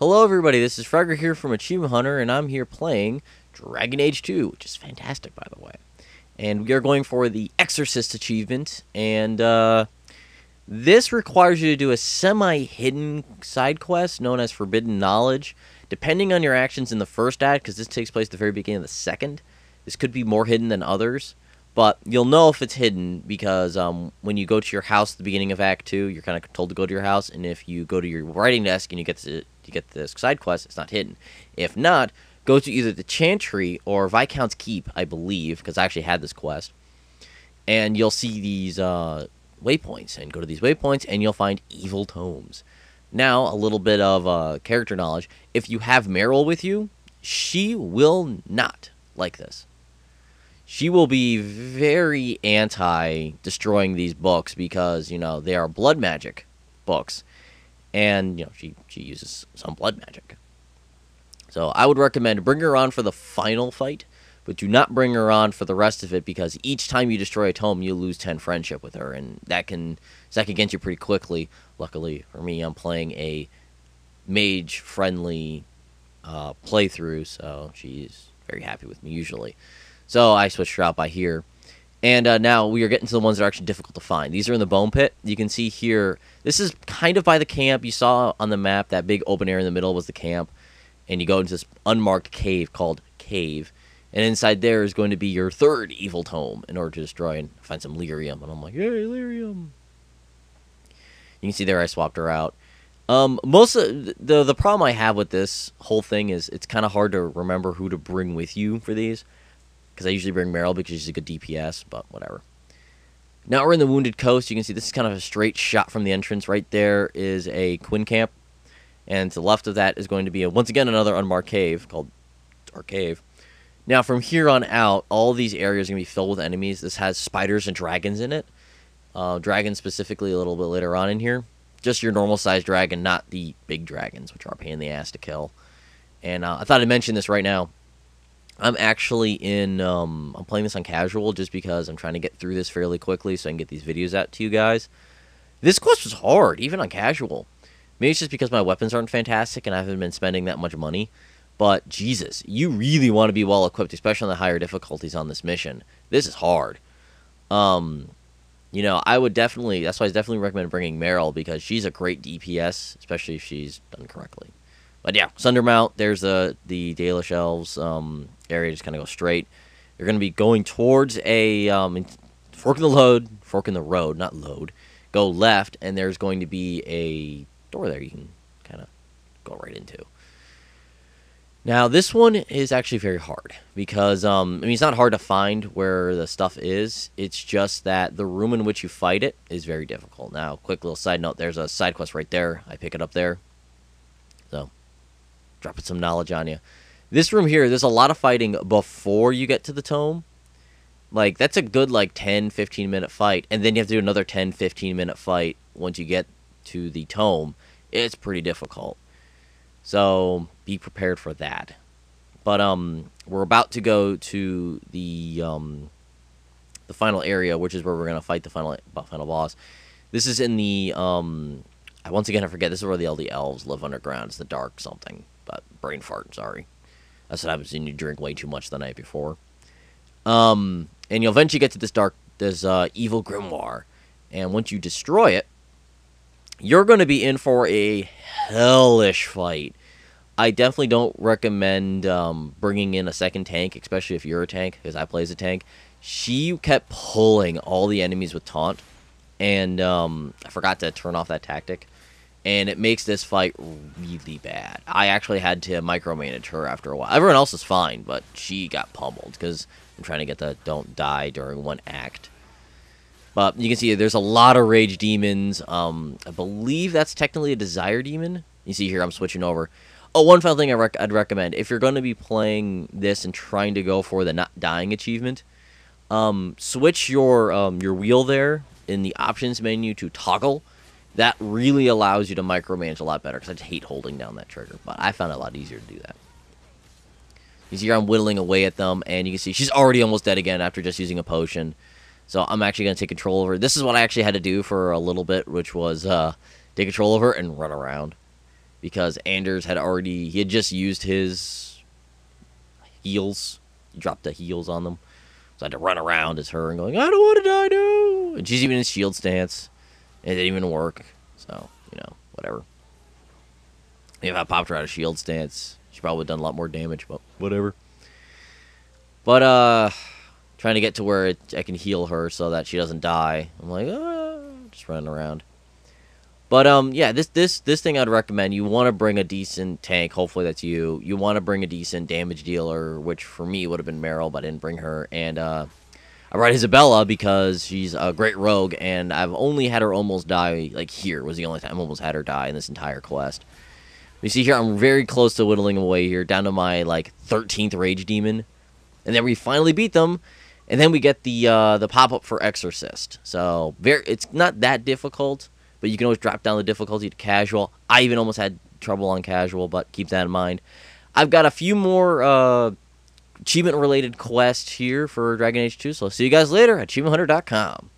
Hello everybody, this is Frogger here from Achievement Hunter, and I'm here playing Dragon Age 2, which is fantastic, by the way. And we are going for the Exorcist achievement, and this requires you to do a semi-hidden side quest known as Forbidden Knowledge. Depending on your actions in the first act, because this takes place at the very beginning of the second, this could be more hidden than others. But you'll know if it's hidden because when you go to your house at the beginning of Act 2, you're kind of told to go to your house, and if you go to your writing desk and you get this side quest, it's not hidden. If not, go to either the Chantry or Viscount's Keep, I believe, because I actually had this quest, and you'll see these waypoints, and go to these waypoints, and you'll find evil tomes. Now, a little bit of character knowledge. If you have Meryl with you, she will not like this. She will be very anti-destroying these books because, they are blood magic books. And, she uses some blood magic. So I would recommend bring her on for the final fight, but do not bring her on for the rest of it because each time you destroy a tome, you lose 10 friendship with her. And that can stack against you pretty quickly. Luckily for me, I'm playing a mage-friendly playthrough, so she's very happy with me usually. So I switched her out by here. And now we are getting to the ones that are actually difficult to find. These are in the bone pit. You can see here, this is kind of by the camp. You saw on the map that big open area in the middle was the camp. And you go into this unmarked cave called Cave. And inside there is going to be your third evil tome in order to destroy and find some lyrium. And I'm like, yay, lyrium. You can see there I swapped her out. Most of the problem I have with this whole thing is it's kind of hard to remember who to bring with you for these. Because I usually bring Meryl because she's a good DPS, but whatever. Now we're in the Wounded Coast. You can see this is kind of a straight shot from the entrance. Right there is a Quinn camp. And to the left of that is going to be, once again, another unmarked cave called Dark Cave. Now from here on out, all these areas are going to be filled with enemies. This has spiders and dragons in it. Dragons specifically a little bit later on in here. Just your normal-sized dragon, not the big dragons, which are a pain in the ass to kill. And I thought I'd mention this right now. I'm actually I'm playing this on casual just because I'm trying to get through this fairly quickly so I can get these videos out to you guys. This quest was hard, even on casual. Maybe it's just because my weapons aren't fantastic and I haven't been spending that much money. But, Jesus, you really want to be well equipped, especially on the higher difficulties on this mission. This is hard. I would definitely, that's why I definitely recommend bringing Meryl because she's a great DPS, especially if she's done correctly. But yeah, Sundermount, there's the Dalish Elves area, just kind of go straight. You're going to be going towards a fork in the road, not load. Go left, and there's going to be a door there you can kind of go right into. Now, this one is actually very hard because, it's not hard to find where the stuff is. It's just that the room in which you fight it is very difficult. Now, quick little side note, there's a side quest right there. I pick it up there. So, dropping some knowledge on you. This room here, there's a lot of fighting before you get to the tome. Like, that's a good, 10, 15-minute fight. And then you have to do another 10, 15-minute fight once you get to the tome. It's pretty difficult. So, be prepared for that. But, we're about to go to the final area, which is where we're going to fight the final boss. This is in the, once again, I forget, this is where the LD Elves live underground. It's the dark something. But brain fart, sorry. That's what happens when you drink way too much the night before. And you'll eventually get to this evil grimoire. And once you destroy it, you're going to be in for a hellish fight. I definitely don't recommend bringing in a second tank, especially if you're a tank, because I play as a tank. She kept pulling all the enemies with taunt. And I forgot to turn off that tactic. And it makes this fight really bad. I actually had to micromanage her after a while. Everyone else is fine, but she got pummeled because I'm trying to get the don't die during one act. But you can see there's a lot of rage demons. I believe that's technically a desire demon. You see here I'm switching over. Oh, one final thing I'd recommend. If you're going to be playing this and trying to go for the not dying achievement, switch your wheel there in the options menu to toggle. That really allows you to micromanage a lot better, because I just hate holding down that trigger. But I found it a lot easier to do that. You see here I'm whittling away at them, and you can see she's already almost dead again after just using a potion. So I'm actually going to take control of her. This is what I actually had to do for a little bit, which was take control of her and run around. because Anders he had just used his heals. He dropped the heals on them. So I had to run around as her and going, I don't want to die, no! And she's even in shield stance. And it didn't even work. So, whatever. If I popped her out of shield stance, she probably would have done a lot more damage, but whatever. But, trying to get to where I can heal her so that she doesn't die. I'm like, just running around. But, yeah, this thing I'd recommend, you want to bring a decent tank. Hopefully that's you. You want to bring a decent damage dealer, which for me would have been Meryl, but I didn't bring her. And, I brought Isabella because she's a great rogue, and I've only had her almost die, like, here was the only time I almost had her die in this entire quest. You see here, I'm very close to whittling away here, down to my, like, 13th Rage Demon. And then we finally beat them, and then we get the pop-up for Exorcist. So, it's not that difficult, but you can always drop down the difficulty to casual. I even almost had trouble on casual, but keep that in mind. I've got a few more, achievement-related quests here for Dragon Age 2, so I'll see you guys later at achievementhunter.com.